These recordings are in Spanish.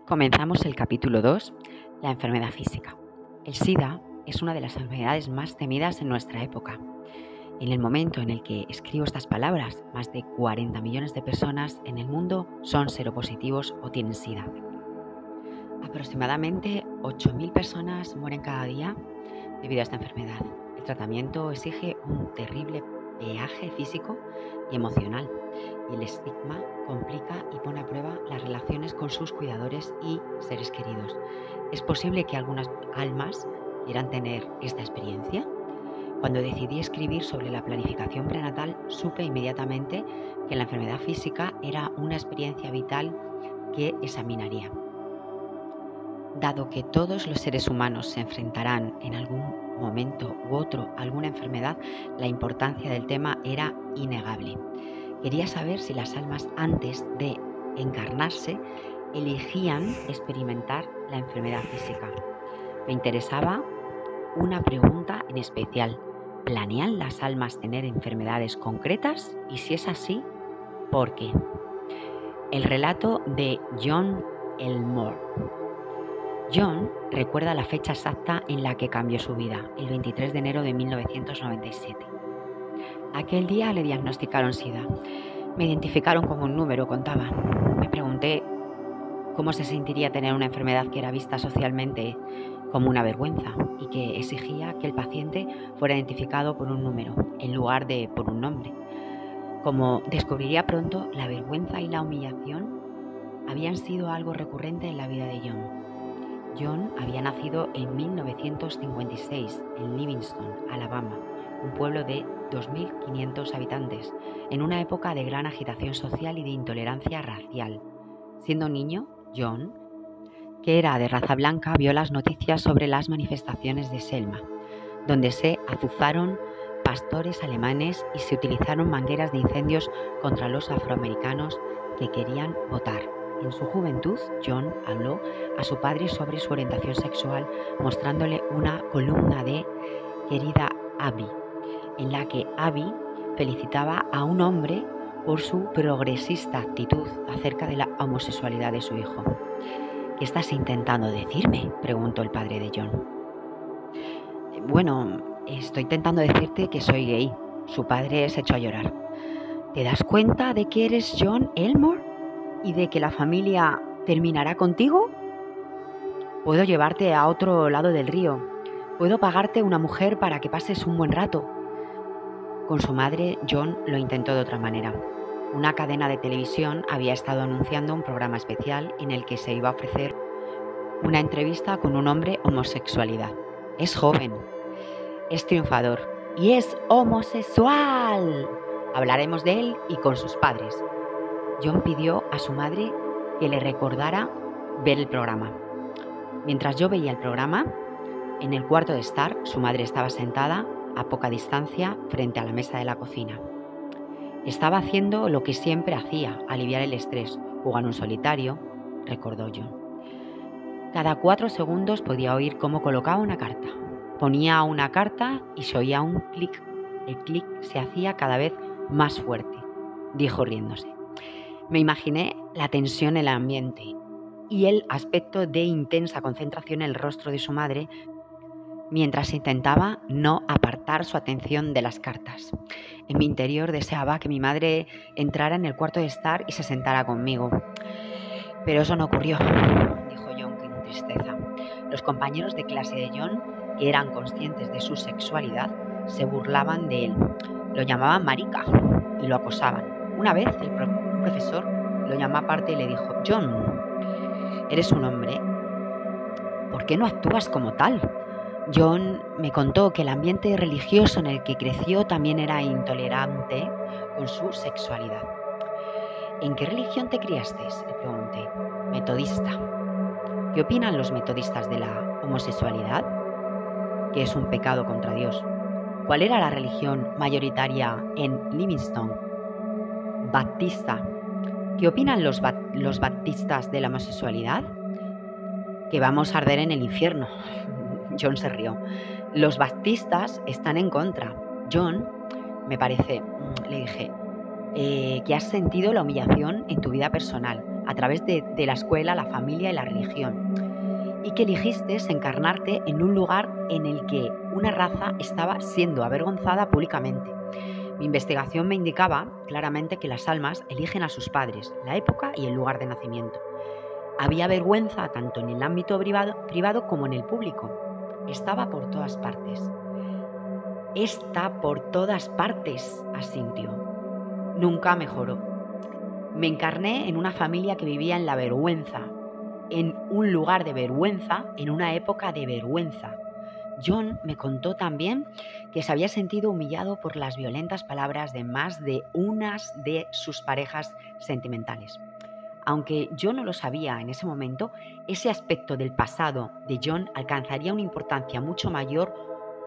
Comenzamos el capítulo 2, la enfermedad física. El SIDA es una de las enfermedades más temidas en nuestra época. En el momento en el que escribo estas palabras, más de 40 millones de personas en el mundo son seropositivos o tienen SIDA. Aproximadamente 8.000 personas mueren cada día debido a esta enfermedad. El tratamiento exige un terrible peaje físico y emocional, y el estigma complica y pone a prueba las relaciones con sus cuidadores y seres queridos. ¿Es posible que algunas almas quieran tener esta experiencia? Cuando decidí escribir sobre la planificación prenatal, supe inmediatamente que la enfermedad física era una experiencia vital que examinaría. Dado que todos los seres humanos se enfrentarán en algún momento u otro a alguna enfermedad, la importancia del tema era innegable. Quería saber si las almas antes de encarnarse elegían experimentar la enfermedad física. Me interesaba una pregunta en especial: ¿planean las almas tener enfermedades concretas? Y si es así, ¿por qué? El relato de John Elmore. John recuerda la fecha exacta en la que cambió su vida, el 23 de enero de 1997. Aquel día le diagnosticaron SIDA. Me identificaron como un número, contaba. Me pregunté cómo se sentiría tener una enfermedad que era vista socialmente como una vergüenza y que exigía que el paciente fuera identificado por un número en lugar de por un nombre. Como descubriría pronto, la vergüenza y la humillación habían sido algo recurrente en la vida de John. John había nacido en 1956 en Livingston, Alabama, un pueblo de 2.500 habitantes, en una época de gran agitación social y de intolerancia racial. Siendo niño, John, que era de raza blanca, vio las noticias sobre las manifestaciones de Selma, donde se azuzaron pastores alemanes y se utilizaron mangueras de incendios contra los afroamericanos que querían votar. En su juventud, John habló a su padre sobre su orientación sexual, mostrándole una columna de Querida Abby, en la que Abby felicitaba a un hombre por su progresista actitud acerca de la homosexualidad de su hijo. ¿Qué estás intentando decirme?, preguntó el padre de John. Bueno, estoy intentando decirte que soy gay. Su padre se echó a llorar. ¿Te das cuenta de que eres John Elmore y de que la familia terminará contigo? Puedo llevarte a otro lado del río. Puedo pagarte una mujer para que pases un buen rato. Con su madre, John lo intentó de otra manera. Una cadena de televisión había estado anunciando un programa especial en el que se iba a ofrecer una entrevista con un hombre homosexualidad. Es joven, es triunfador y es homosexual. Hablaremos de él y con sus padres. John pidió a su madre que le recordara ver el programa. Mientras yo veía el programa, en el cuarto de estar, su madre estaba sentada a poca distancia frente a la mesa de la cocina. Estaba haciendo lo que siempre hacía, aliviar el estrés, jugar un solitario, recordó John. Cada 4 segundos podía oír cómo colocaba una carta. Ponía una carta y se oía un clic. El clic se hacía cada vez más fuerte, dijo riéndose. Me imaginé la tensión en el ambiente y el aspecto de intensa concentración en el rostro de su madre mientras intentaba no apartar su atención de las cartas. En mi interior deseaba que mi madre entrara en el cuarto de estar y se sentara conmigo. Pero eso no ocurrió, dijo John con tristeza. Los compañeros de clase de John, que eran conscientes de su sexualidad, se burlaban de él. Lo llamaban marica y lo acosaban. Una vez un profesor lo llamó aparte y le dijo: John, eres un hombre, ¿por qué no actúas como tal? John me contó que el ambiente religioso en el que creció también era intolerante con su sexualidad. ¿En qué religión te criaste?, le pregunté. Metodista. ¿Qué opinan los metodistas de la homosexualidad? Que es un pecado contra Dios. ¿Cuál era la religión mayoritaria en Livingston? Baptista. ¿Qué opinan los baptistas de la homosexualidad? Que vamos a arder en el infierno. John se rió. Los baptistas están en contra. John, me parece, le dije, que has sentido la humillación en tu vida personal. a través de la escuela, la familia y la religión, y que eligiste encarnarte en un lugar en el que una raza estaba siendo avergonzada públicamente. Mi investigación me indicaba claramente que las almas eligen a sus padres, la época y el lugar de nacimiento. Había vergüenza tanto en el ámbito privado como en el público. Estaba por todas partes. Está por todas partes, asintió. Nunca mejoró. Me encarné en una familia que vivía en la vergüenza, en un lugar de vergüenza, en una época de vergüenza. John me contó también que se había sentido humillado por las violentas palabras de más de unas de sus parejas sentimentales. Aunque yo no lo sabía en ese momento, ese aspecto del pasado de John alcanzaría una importancia mucho mayor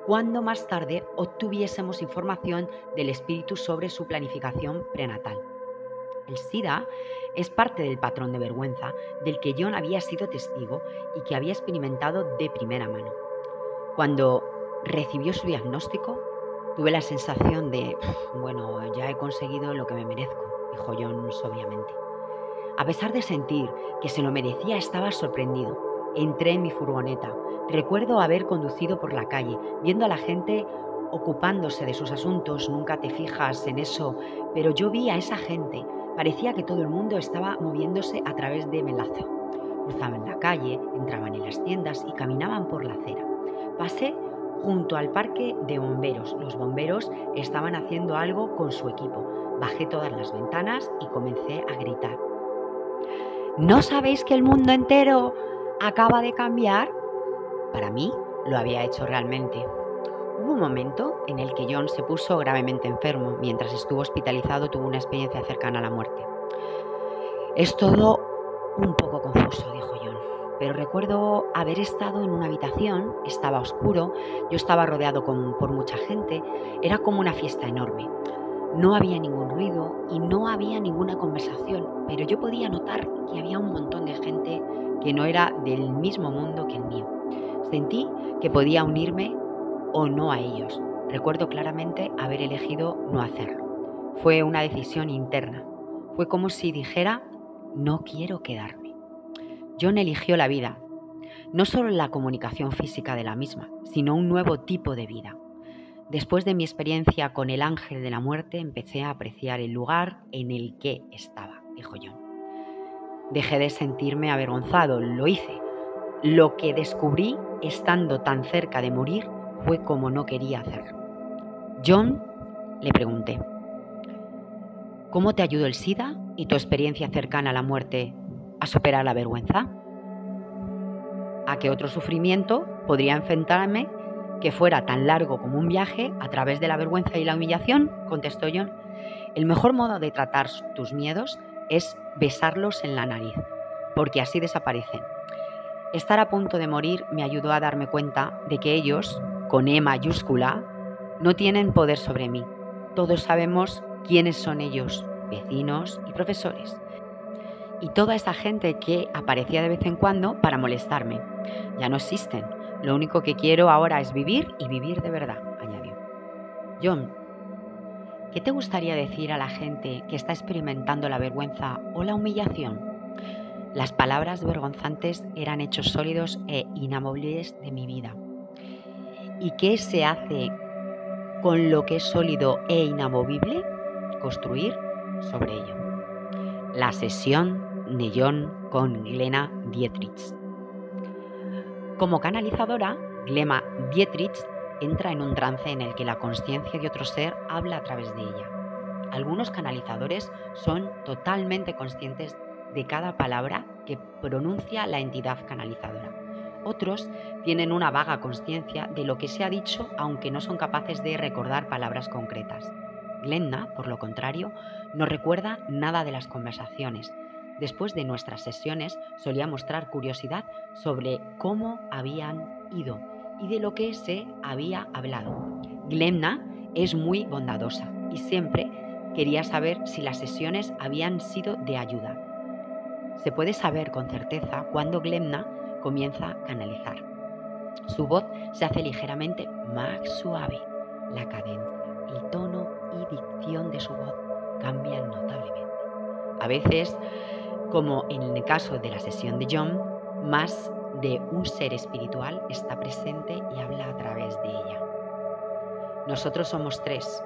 cuando más tarde obtuviésemos información del espíritu sobre su planificación prenatal. El SIDA es parte del patrón de vergüenza del que John había sido testigo y que había experimentado de primera mano. Cuando recibió su diagnóstico, tuve la sensación de, bueno, ya he conseguido lo que me merezco, dijo John sobriamente. A pesar de sentir que se lo merecía, estaba sorprendido. Entré en mi furgoneta. Recuerdo haber conducido por la calle, viendo a la gente ocupándose de sus asuntos. Nunca te fijas en eso, pero yo vi a esa gente. Parecía que todo el mundo estaba moviéndose a través de Melazo. Cruzaban la calle, entraban en las tiendas y caminaban por la acera. Pasé junto al parque de bomberos. Los bomberos estaban haciendo algo con su equipo. Bajé todas las ventanas y comencé a gritar. ¿No sabéis que el mundo entero acaba de cambiar? Para mí lo había hecho realmente. Hubo un momento en el que John se puso gravemente enfermo. Mientras estuvo hospitalizado tuvo una experiencia cercana a la muerte. Es todo un poco confuso, dijo John, pero recuerdo haber estado en una habitación, estaba oscuro, yo estaba rodeado por mucha gente, era como una fiesta enorme. No había ningún ruido y no había ninguna conversación, pero yo podía notar que había un montón de gente que no era del mismo mundo que el mío. Sentí que podía unirme o no a ellos. Recuerdo claramente haber elegido no hacerlo. Fue una decisión interna. Fue como si dijera, no quiero quedarme. John eligió la vida, no solo la comunicación física de la misma, sino un nuevo tipo de vida. Después de mi experiencia con el ángel de la muerte, empecé a apreciar el lugar en el que estaba, dijo John. Dejé de sentirme avergonzado, lo hice. Lo que descubrí estando tan cerca de morir fue como no quería hacerlo. John, le pregunté, ¿cómo te ayudó el SIDA y tu experiencia cercana a la muerte a superar la vergüenza? ¿A qué otro sufrimiento podría enfrentarme que fuera tan largo como un viaje a través de la vergüenza y la humillación? Contestó John. El mejor modo de tratar tus miedos es besarlos en la nariz, porque así desaparecen. Estar a punto de morir me ayudó a darme cuenta de que ellos, con E mayúscula, no tienen poder sobre mí. Todos sabemos quiénes son ellos, vecinos y profesores. Y toda esa gente que aparecía de vez en cuando para molestarme. Ya no existen. Lo único que quiero ahora es vivir y vivir de verdad, añadió. John, ¿qué te gustaría decir a la gente que está experimentando la vergüenza o la humillación? Las palabras vergonzantes eran hechos sólidos e inamovibles de mi vida. ¿Y qué se hace con lo que es sólido e inamovible? Construir sobre ello. La sesión de John con Glenna Dietrich. Como canalizadora, Glenna Dietrich entra en un trance en el que la consciencia de otro ser habla a través de ella. Algunos canalizadores son totalmente conscientes de cada palabra que pronuncia la entidad canalizadora. Otros tienen una vaga consciencia de lo que se ha dicho, aunque no son capaces de recordar palabras concretas. Glenna, por lo contrario, no recuerda nada de las conversaciones. Después de nuestras sesiones solía mostrar curiosidad sobre cómo habían ido y de lo que se había hablado. Glenna es muy bondadosa y siempre quería saber si las sesiones habían sido de ayuda. Se puede saber con certeza cuando Glenna comienza a canalizar. Su voz se hace ligeramente más suave. La cadencia, el tono y dicción de su voz cambian notablemente. A veces, como en el caso de la sesión de John, más de un ser espiritual está presente y habla a través de ella. Nosotros somos tres,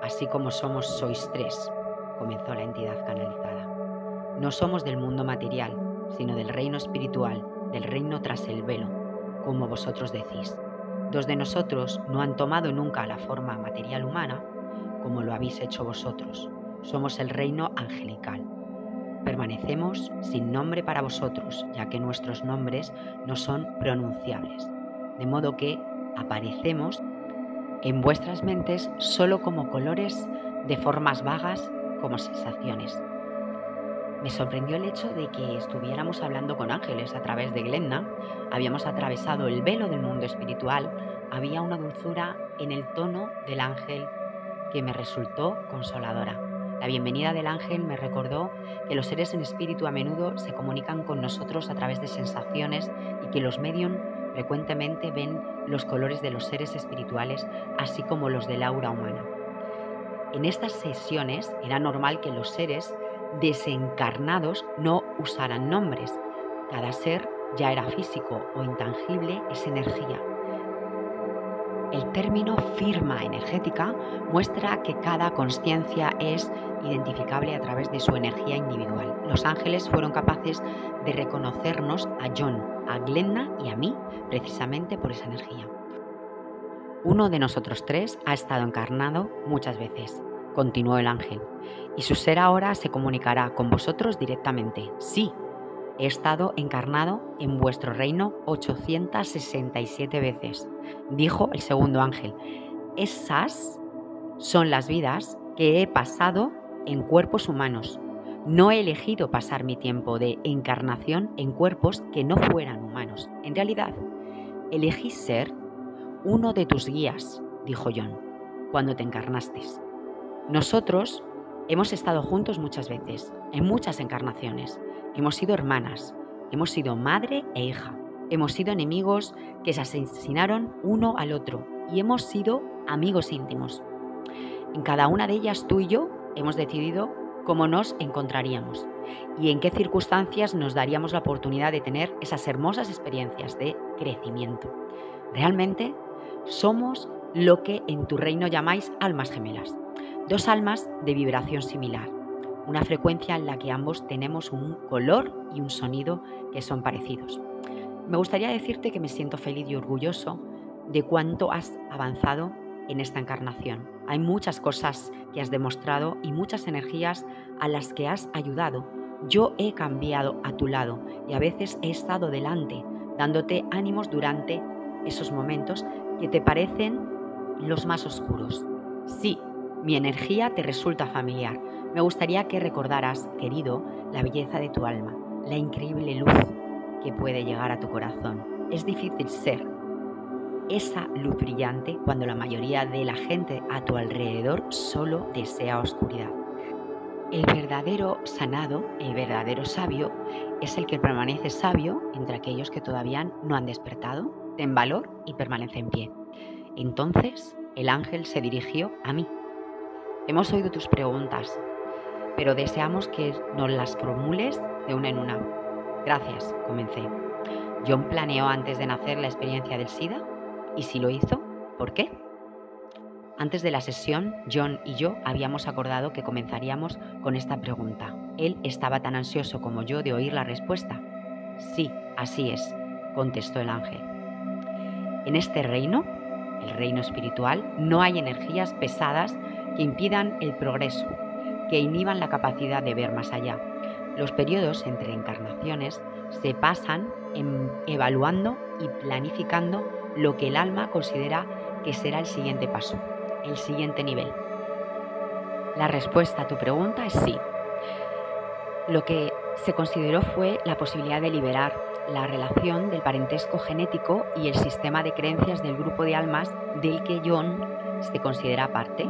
así como sois tres, comenzó la entidad canalizada. No somos del mundo material, sino del reino espiritual, del reino tras el velo, como vosotros decís. Dos de nosotros no han tomado nunca la forma material humana, como lo habéis hecho vosotros. Somos el reino angelical. Permanecemos sin nombre para vosotros, ya que nuestros nombres no son pronunciables, de modo que aparecemos en vuestras mentes solo como colores de formas vagas, como sensaciones. Me sorprendió el hecho de que estuviéramos hablando con ángeles a través de Glenna. Habíamos atravesado el velo del mundo espiritual. Había una dulzura en el tono del ángel que me resultó consoladora. La bienvenida del ángel me recordó que los seres en espíritu a menudo se comunican con nosotros a través de sensaciones y que los medium frecuentemente ven los colores de los seres espirituales, así como los del aura humana. En estas sesiones era normal que los seres desencarnados no usaran nombres. Cada ser, ya era físico o intangible, es energía. El término firma energética muestra que cada consciencia es identificable a través de su energía individual. Los ángeles fueron capaces de reconocernos a John, a Glenna y a mí, precisamente por esa energía. Uno de nosotros tres ha estado encarnado muchas veces, continuó el ángel, y su ser ahora se comunicará con vosotros directamente. Sí, he estado encarnado en vuestro reino 867 veces, dijo el segundo ángel. Esas son las vidas que he pasado en cuerpos humanos. No he elegido pasar mi tiempo de encarnación en cuerpos que no fueran humanos. En realidad, elegí ser uno de tus guías, dijo John, cuando te encarnaste. Nosotros hemos estado juntos muchas veces, en muchas encarnaciones. Hemos sido hermanas, hemos sido madre e hija, hemos sido enemigos que se asesinaron uno al otro y hemos sido amigos íntimos. En cada una de ellas tú y yo hemos decidido cómo nos encontraríamos y en qué circunstancias nos daríamos la oportunidad de tener esas hermosas experiencias de crecimiento. Realmente somos lo que en tu reino llamáis almas gemelas, dos almas de vibración similar, una frecuencia en la que ambos tenemos un color y un sonido que son parecidos. Me gustaría decirte que me siento feliz y orgulloso de cuánto has avanzado en esta encarnación. Hay muchas cosas que has demostrado y muchas energías a las que has ayudado. Yo he cambiado a tu lado y a veces he estado delante, dándote ánimos durante esos momentos que te parecen los más oscuros. Sí, mi energía te resulta familiar. Me gustaría que recordaras, querido, la belleza de tu alma, la increíble luz que puede llegar a tu corazón. Es difícil ser esa luz brillante cuando la mayoría de la gente a tu alrededor solo desea oscuridad. El verdadero sanado, el verdadero sabio, es el que permanece sabio entre aquellos que todavía no han despertado. Ten valor y permanece en pie. Entonces el ángel se dirigió a mí. Hemos oído tus preguntas, pero deseamos que nos las formules de una en una. Gracias, comencé. John planeó antes de nacer la experiencia del SIDA, y si lo hizo, ¿por qué? Antes de la sesión, John y yo habíamos acordado que comenzaríamos con esta pregunta. Él estaba tan ansioso como yo de oír la respuesta. Sí, así es, contestó el ángel. En este reino, el reino espiritual, no hay energías pesadas que impidan el progreso, que inhiban la capacidad de ver más allá. Los periodos entre encarnaciones se pasan evaluando y planificando lo que el alma considera que será el siguiente paso, el siguiente nivel. La respuesta a tu pregunta es sí. Lo que se consideró fue la posibilidad de liberar la relación del parentesco genético y el sistema de creencias del grupo de almas del que John se considera parte.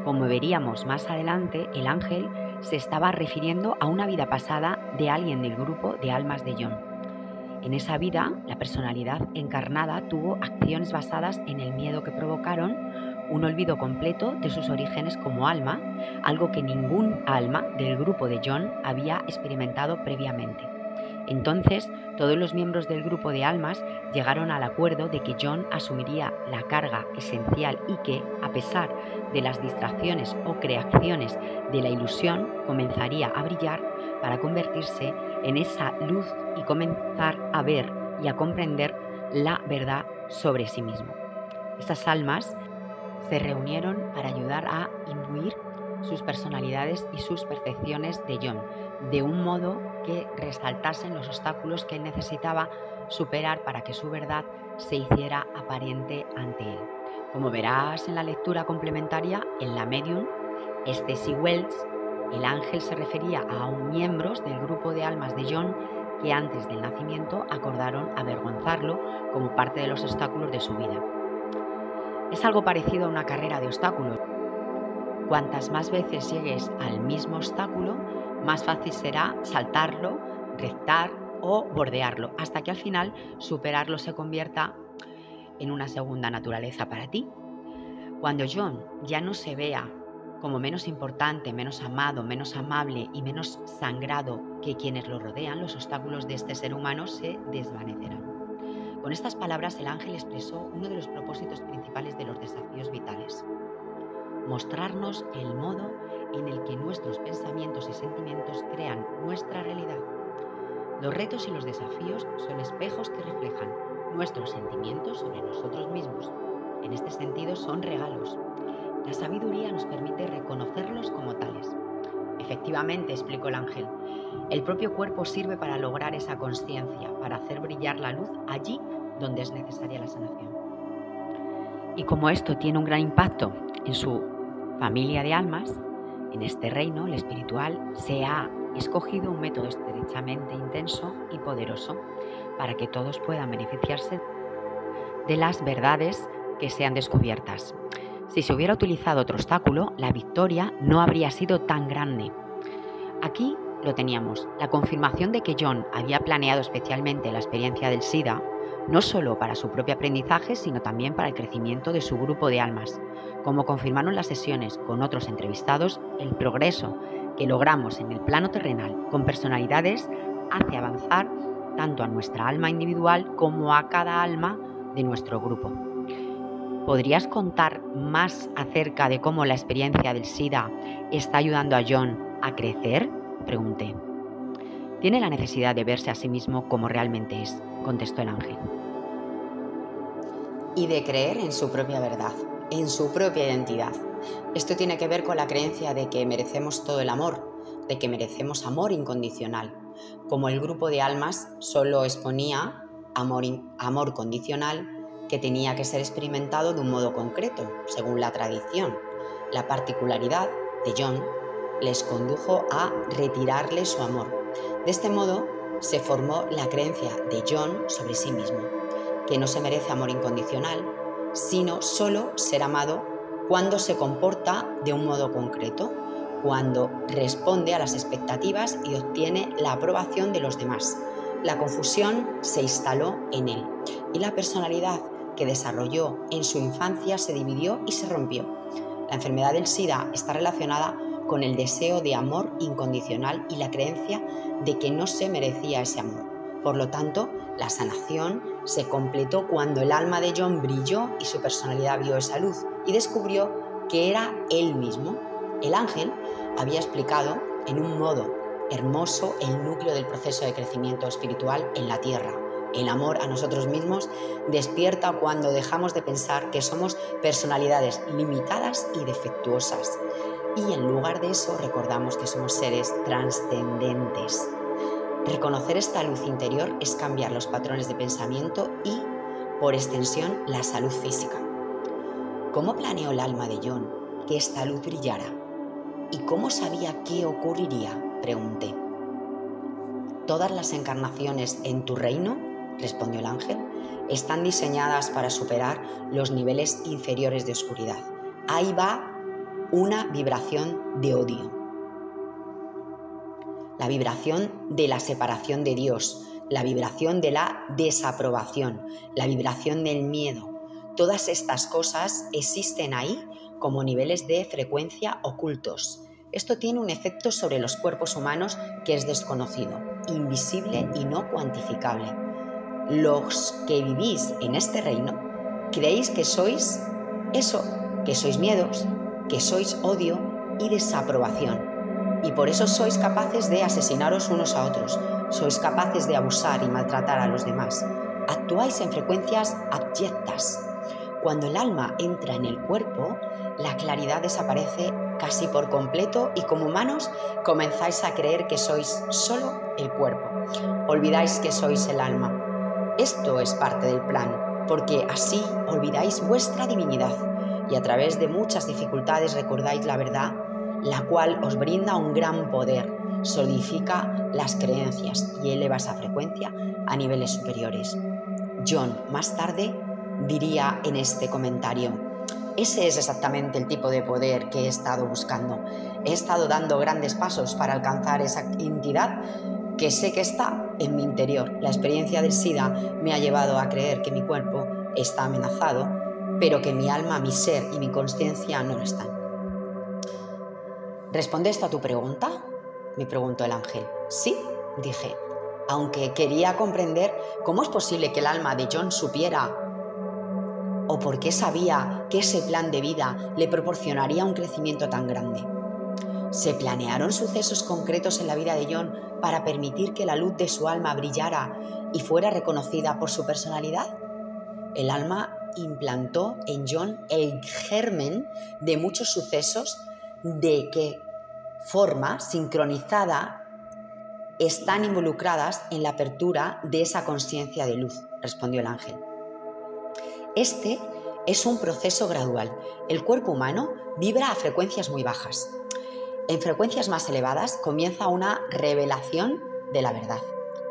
Como veríamos más adelante, el ángel se estaba refiriendo a una vida pasada de alguien del grupo de almas de John. En esa vida, la personalidad encarnada tuvo acciones basadas en el miedo que provocaron un olvido completo de sus orígenes como alma, algo que ningún alma del grupo de John había experimentado previamente. Entonces, todos los miembros del grupo de almas llegaron al acuerdo de que John asumiría la carga esencial y que, a pesar de las distracciones o creaciones de la ilusión, comenzaría a brillar para convertirse en esa luz y comenzar a ver y a comprender la verdad sobre sí mismo. Estas almas se reunieron para ayudar a imbuir sus personalidades y sus percepciones de John, de un modo que resaltasen los obstáculos que él necesitaba superar para que su verdad se hiciera aparente ante él. Como verás en la lectura complementaria, en la medium, Stacy Wells, el ángel se refería a miembros del grupo de almas de John que antes del nacimiento acordaron avergonzarlo como parte de los obstáculos de su vida. Es algo parecido a una carrera de obstáculos. Cuantas más veces llegues al mismo obstáculo, más fácil será saltarlo, rectar o bordearlo, hasta que al final superarlo se convierta en una segunda naturaleza para ti. Cuando John ya no se vea como menos importante, menos amado, menos amable y menos sangrado que quienes lo rodean, los obstáculos de este ser humano se desvanecerán. Con estas palabras el ángel expresó uno de los propósitos principales de los desafíos vitales: mostrarnos el modo en el que nuestros pensamientos y sentimientos crean nuestra realidad. Los retos y los desafíos son espejos que reflejan nuestros sentimientos sobre nosotros mismos. En este sentido son regalos. La sabiduría nos permite reconocerlos como tales. Efectivamente, explicó el ángel, el propio cuerpo sirve para lograr esa conciencia, para hacer brillar la luz allí donde es necesaria la sanación. Y como esto tiene un gran impacto en su familia de almas, en este reino, el espiritual, se ha escogido un método estrechamente intenso y poderoso para que todos puedan beneficiarse de las verdades que sean descubiertas. Si se hubiera utilizado otro obstáculo, la victoria no habría sido tan grande. Aquí lo teníamos, la confirmación de que John había planeado especialmente la experiencia del SIDA, no solo para su propio aprendizaje, sino también para el crecimiento de su grupo de almas. Como confirmaron las sesiones con otros entrevistados, el progreso que logramos en el plano terrenal con personalidades hace avanzar tanto a nuestra alma individual como a cada alma de nuestro grupo. ¿Podrías contar más acerca de cómo la experiencia del SIDA está ayudando a John a crecer?, pregunté. Tiene la necesidad de verse a sí mismo como realmente es, contestó el ángel. Y de creer en su propia verdad, en su propia identidad. Esto tiene que ver con la creencia de que merecemos todo el amor, de que merecemos amor incondicional. Como el grupo de almas solo exponía amor condicional, que tenía que ser experimentado de un modo concreto, según la tradición. La particularidad de John les condujo a retirarle su amor. De este modo, se formó la creencia de John sobre sí mismo, que no se merece amor incondicional, sino solo ser amado cuando se comporta de un modo concreto, cuando responde a las expectativas y obtiene la aprobación de los demás. La confusión se instaló en él y la personalidad que desarrolló en su infancia se dividió y se rompió. La enfermedad del SIDA está relacionada con el deseo de amor incondicional y la creencia de que no se merecía ese amor. Por lo tanto, la sanación se completó cuando el alma de John brilló y su personalidad vio esa luz y descubrió que era él mismo. El ángel había explicado en un modo hermoso el núcleo del proceso de crecimiento espiritual en la tierra. El amor a nosotros mismos despierta cuando dejamos de pensar que somos personalidades limitadas y defectuosas. Y en lugar de eso recordamos que somos seres trascendentes. Reconocer esta luz interior es cambiar los patrones de pensamiento y, por extensión, la salud física. ¿Cómo planeó el alma de John que esta luz brillara? ¿Y cómo sabía qué ocurriría?, pregunté. Todas las encarnaciones en tu reino, respondió el ángel, están diseñadas para superar los niveles inferiores de oscuridad. Ahí va una vibración de odio. La vibración de la separación de Dios, la vibración de la desaprobación, la vibración del miedo. Todas estas cosas existen ahí como niveles de frecuencia ocultos. Esto tiene un efecto sobre los cuerpos humanos que es desconocido, invisible y no cuantificable. Los que vivís en este reino, creéis que sois eso, que sois miedos, que sois odio y desaprobación. Y por eso sois capaces de asesinaros unos a otros, sois capaces de abusar y maltratar a los demás. Actuáis en frecuencias abyectas. Cuando el alma entra en el cuerpo, la claridad desaparece casi por completo y como humanos comenzáis a creer que sois solo el cuerpo. Olvidáis que sois el alma. Esto es parte del plan, porque así olvidáis vuestra divinidad y a través de muchas dificultades recordáis la verdad, la cual os brinda un gran poder, solidifica las creencias y eleva esa frecuencia a niveles superiores. John, más tarde, diría en este comentario: ese es exactamente el tipo de poder que he estado buscando. He estado dando grandes pasos para alcanzar esa entidad que sé que está en mi interior. La experiencia del SIDA me ha llevado a creer que mi cuerpo está amenazado, pero que mi alma, mi ser y mi consciencia no lo están. ¿Responde esto a tu pregunta?, me preguntó el ángel. Sí, dije, aunque quería comprender cómo es posible que el alma de John supiera o por qué sabía que ese plan de vida le proporcionaría un crecimiento tan grande. ¿Se planearon sucesos concretos en la vida de John para permitir que la luz de su alma brillara y fuera reconocida por su personalidad? El alma implantó en John el germen de muchos sucesos de qué forma sincronizada están involucradas en la apertura de esa conciencia de luz, respondió el ángel. Este es un proceso gradual. El cuerpo humano vibra a frecuencias muy bajas. En frecuencias más elevadas comienza una revelación de la verdad.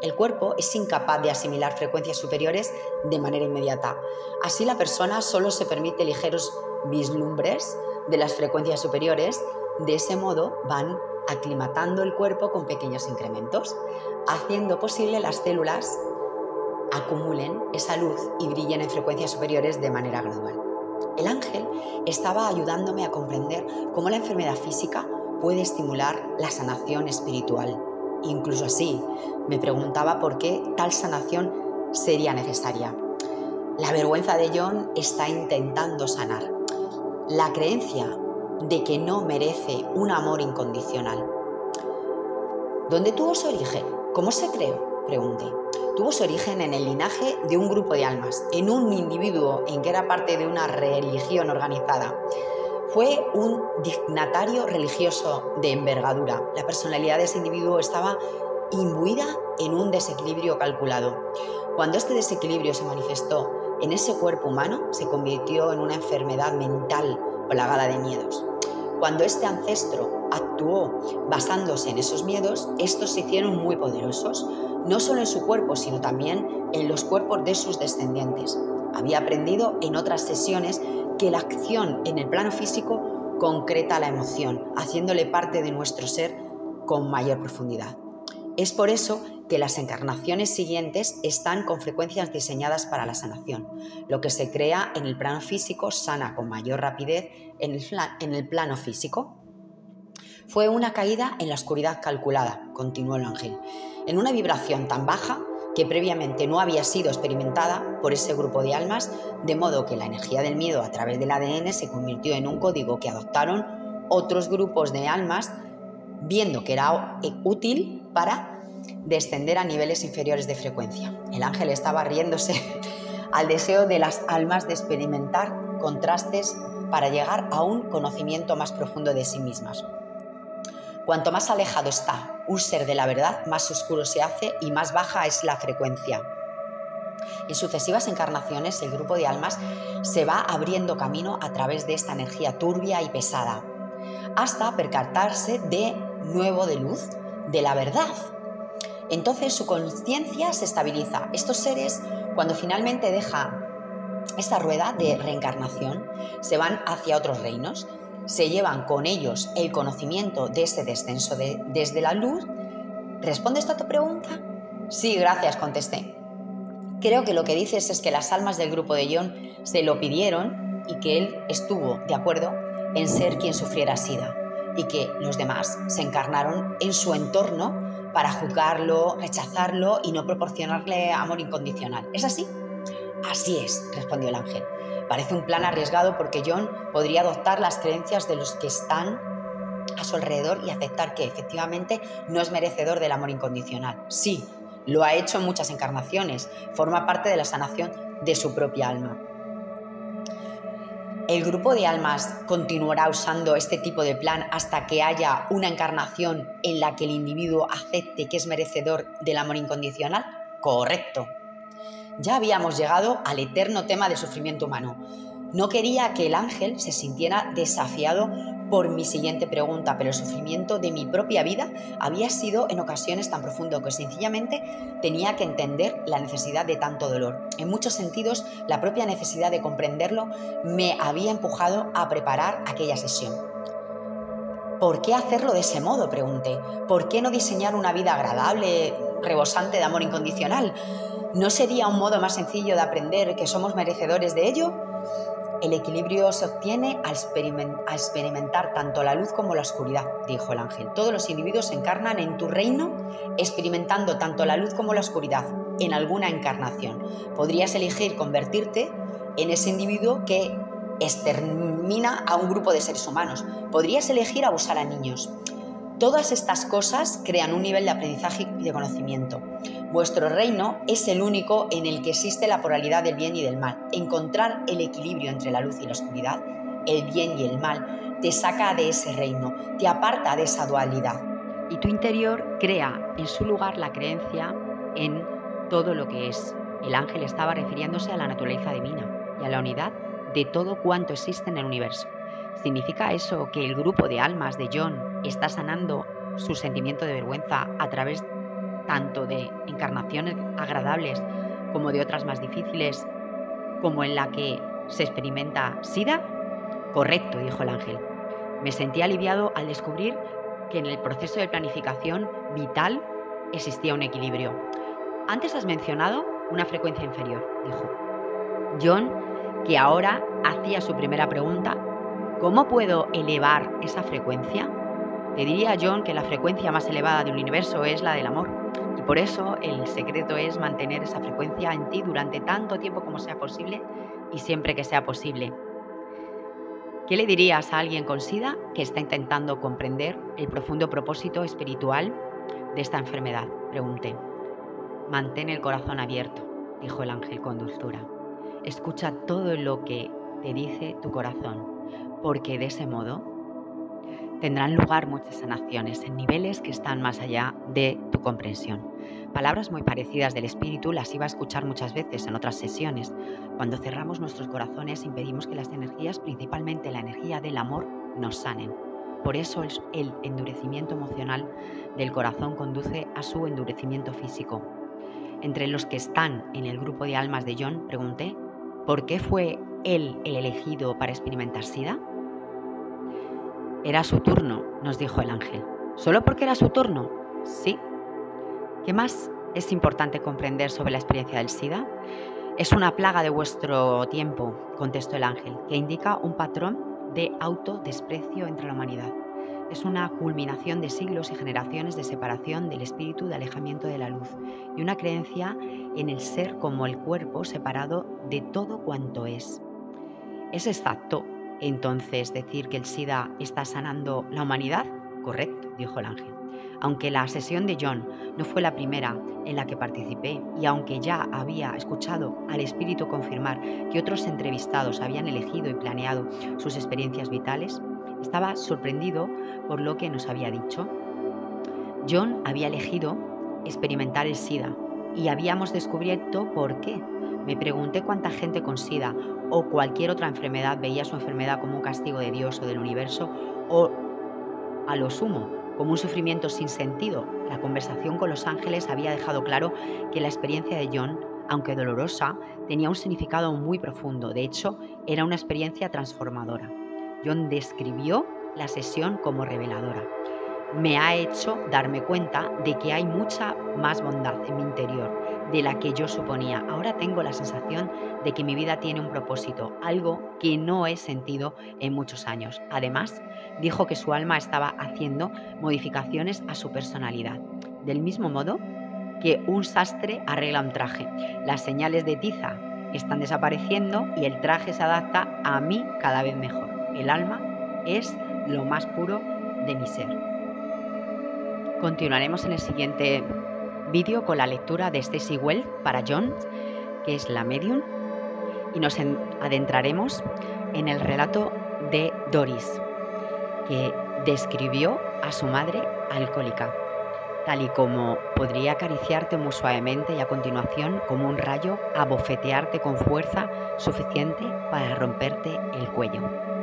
El cuerpo es incapaz de asimilar frecuencias superiores de manera inmediata. Así la persona solo se permite ligeros vislumbres de las frecuencias superiores. De ese modo van aclimatando el cuerpo con pequeños incrementos, haciendo posible las células acumulen esa luz y brillen en frecuencias superiores de manera gradual. El ángel estaba ayudándome a comprender cómo la enfermedad física puede estimular la sanación espiritual. Incluso así, me preguntaba por qué tal sanación sería necesaria. La vergüenza de John está intentando sanar. La creencia de que no merece un amor incondicional. ¿Dónde tuvo su origen? ¿Cómo se creó?, pregunté. Tuvo su origen en el linaje de un grupo de almas, en un individuo en que era parte de una religión organizada. Fue un dignatario religioso de envergadura. La personalidad de ese individuo estaba imbuida en un desequilibrio calculado. Cuando este desequilibrio se manifestó en ese cuerpo humano, se convirtió en una enfermedad mental plagada de miedos. Cuando este ancestro actuó basándose en esos miedos, estos se hicieron muy poderosos, no solo en su cuerpo, sino también en los cuerpos de sus descendientes. Había aprendido en otras sesiones que la acción en el plano físico concreta la emoción, haciéndole parte de nuestro ser con mayor profundidad. Es por eso que las encarnaciones siguientes están con frecuencias diseñadas para la sanación. Lo que se crea en el plano físico sana con mayor rapidez en el plano físico. Fue una caída en la oscuridad calculada, continuó el ángel, en una vibración tan baja que previamente no había sido experimentada por ese grupo de almas, de modo que la energía del miedo a través del ADN se convirtió en un código que adoptaron otros grupos de almas, viendo que era útil para descender a niveles inferiores de frecuencia. El ángel estaba riéndose al deseo de las almas de experimentar contrastes para llegar a un conocimiento más profundo de sí mismas. Cuanto más alejado está un ser de la verdad, más oscuro se hace y más baja es la frecuencia. En sucesivas encarnaciones, el grupo de almas se va abriendo camino a través de esta energía turbia y pesada, hasta percatarse de nuevo de luz, de la verdad. Entonces su conciencia se estabiliza. Estos seres, cuando finalmente dejan esta rueda de reencarnación, se van hacia otros reinos. Se llevan con ellos el conocimiento de ese descenso desde la luz. ¿Responde esto a tu pregunta? Sí, gracias, contesté. Creo que lo que dices es que las almas del grupo de John se lo pidieron y que él estuvo de acuerdo en ser quien sufriera SIDA y que los demás se encarnaron en su entorno para juzgarlo, rechazarlo y no proporcionarle amor incondicional. ¿Es así? Así es, respondió el ángel. Parece un plan arriesgado porque John podría adoptar las creencias de los que están a su alrededor y aceptar que efectivamente no es merecedor del amor incondicional. Sí, lo ha hecho en muchas encarnaciones, forma parte de la sanación de su propia alma. El grupo de almas continuará usando este tipo de plan hasta que haya una encarnación en la que el individuo acepte que es merecedor del amor incondicional. Correcto. Ya habíamos llegado al eterno tema del sufrimiento humano. No quería que el ángel se sintiera desafiado por mi siguiente pregunta, pero el sufrimiento de mi propia vida había sido en ocasiones tan profundo que sencillamente tenía que entender la necesidad de tanto dolor. En muchos sentidos, la propia necesidad de comprenderlo me había empujado a preparar aquella sesión. ¿Por qué hacerlo de ese modo?, pregunté. ¿Por qué no diseñar una vida agradable, rebosante de amor incondicional? ¿No sería un modo más sencillo de aprender que somos merecedores de ello? El equilibrio se obtiene al experimentar tanto la luz como la oscuridad, dijo el ángel. Todos los individuos se encarnan en tu reino experimentando tanto la luz como la oscuridad en alguna encarnación. Podrías elegir convertirte en ese individuo que extermina a un grupo de seres humanos. Podrías elegir abusar a niños. Todas estas cosas crean un nivel de aprendizaje y de conocimiento. Vuestro reino es el único en el que existe la polaridad del bien y del mal. Encontrar el equilibrio entre la luz y la oscuridad, el bien y el mal, te saca de ese reino, te aparta de esa dualidad. Y tu interior crea en su lugar la creencia en todo lo que es. El ángel estaba refiriéndose a la naturaleza divina y a la unidad de todo cuanto existe en el universo. ¿Significa eso que el grupo de almas de John está sanando su sentimiento de vergüenza a través tanto de encarnaciones agradables como de otras más difíciles, como en la que se experimenta SIDA? Correcto, dijo el ángel. Me sentí aliviado al descubrir que en el proceso de planificación vital existía un equilibrio. Antes has mencionado una frecuencia inferior, dijo. John, que ahora hacía su primera pregunta, ¿cómo puedo elevar esa frecuencia? Te diría, John, que la frecuencia más elevada del universo es la del amor. Y por eso el secreto es mantener esa frecuencia en ti durante tanto tiempo como sea posible y siempre que sea posible. ¿Qué le dirías a alguien con SIDA que está intentando comprender el profundo propósito espiritual de esta enfermedad? Pregunté. Mantén el corazón abierto, dijo el ángel con dulzura. Escucha todo lo que te dice tu corazón, porque de ese modo tendrán lugar muchas sanaciones en niveles que están más allá de tu comprensión. Palabras muy parecidas del espíritu las iba a escuchar muchas veces en otras sesiones. Cuando cerramos nuestros corazones impedimos que las energías, principalmente la energía del amor, nos sanen. Por eso el endurecimiento emocional del corazón conduce a su endurecimiento físico. Entre los que están en el grupo de almas de John, pregunté, ¿por qué fue él el elegido para experimentar SIDA? Era su turno, nos dijo el ángel. ¿Solo porque era su turno? Sí. ¿Qué más es importante comprender sobre la experiencia del SIDA? Es una plaga de vuestro tiempo, contestó el ángel, que indica un patrón de autodesprecio entre la humanidad. Es una culminación de siglos y generaciones de separación del espíritu, de alejamiento de la luz y una creencia en el ser como el cuerpo separado de todo cuanto es. ¿Es exacto entonces decir que el SIDA está sanando la humanidad? Correcto, dijo el ángel. Aunque la sesión de John no fue la primera en la que participé y aunque ya había escuchado al espíritu confirmar que otros entrevistados habían elegido y planeado sus experiencias vitales, estaba sorprendido por lo que nos había dicho. John había elegido experimentar el SIDA y habíamos descubierto por qué. Me pregunté cuánta gente con SIDA o cualquier otra enfermedad veía su enfermedad como un castigo de Dios o del universo o, a lo sumo, como un sufrimiento sin sentido. La conversación con los ángeles había dejado claro que la experiencia de John, aunque dolorosa, tenía un significado muy profundo. De hecho, era una experiencia transformadora. John describió la sesión como reveladora. me ha hecho darme cuenta de que hay mucha más bondad en mi interior de la que yo suponía. Ahora tengo la sensación de que mi vida tiene un propósito, algo que no he sentido en muchos años. Además, dijo que su alma estaba haciendo modificaciones a su personalidad. Del mismo modo que un sastre arregla un traje. Las señales de tiza están desapareciendo y el traje se adapta a mí cada vez mejor. El alma es lo más puro de mi ser. Continuaremos en el siguiente vídeo con la lectura de Stacey Wells para John, que es la medium, y nos adentraremos en el relato de Doris, que describió a su madre alcohólica, tal y como podría acariciarte muy suavemente y a continuación, como un rayo, abofetearte con fuerza suficiente para romperte el cuello.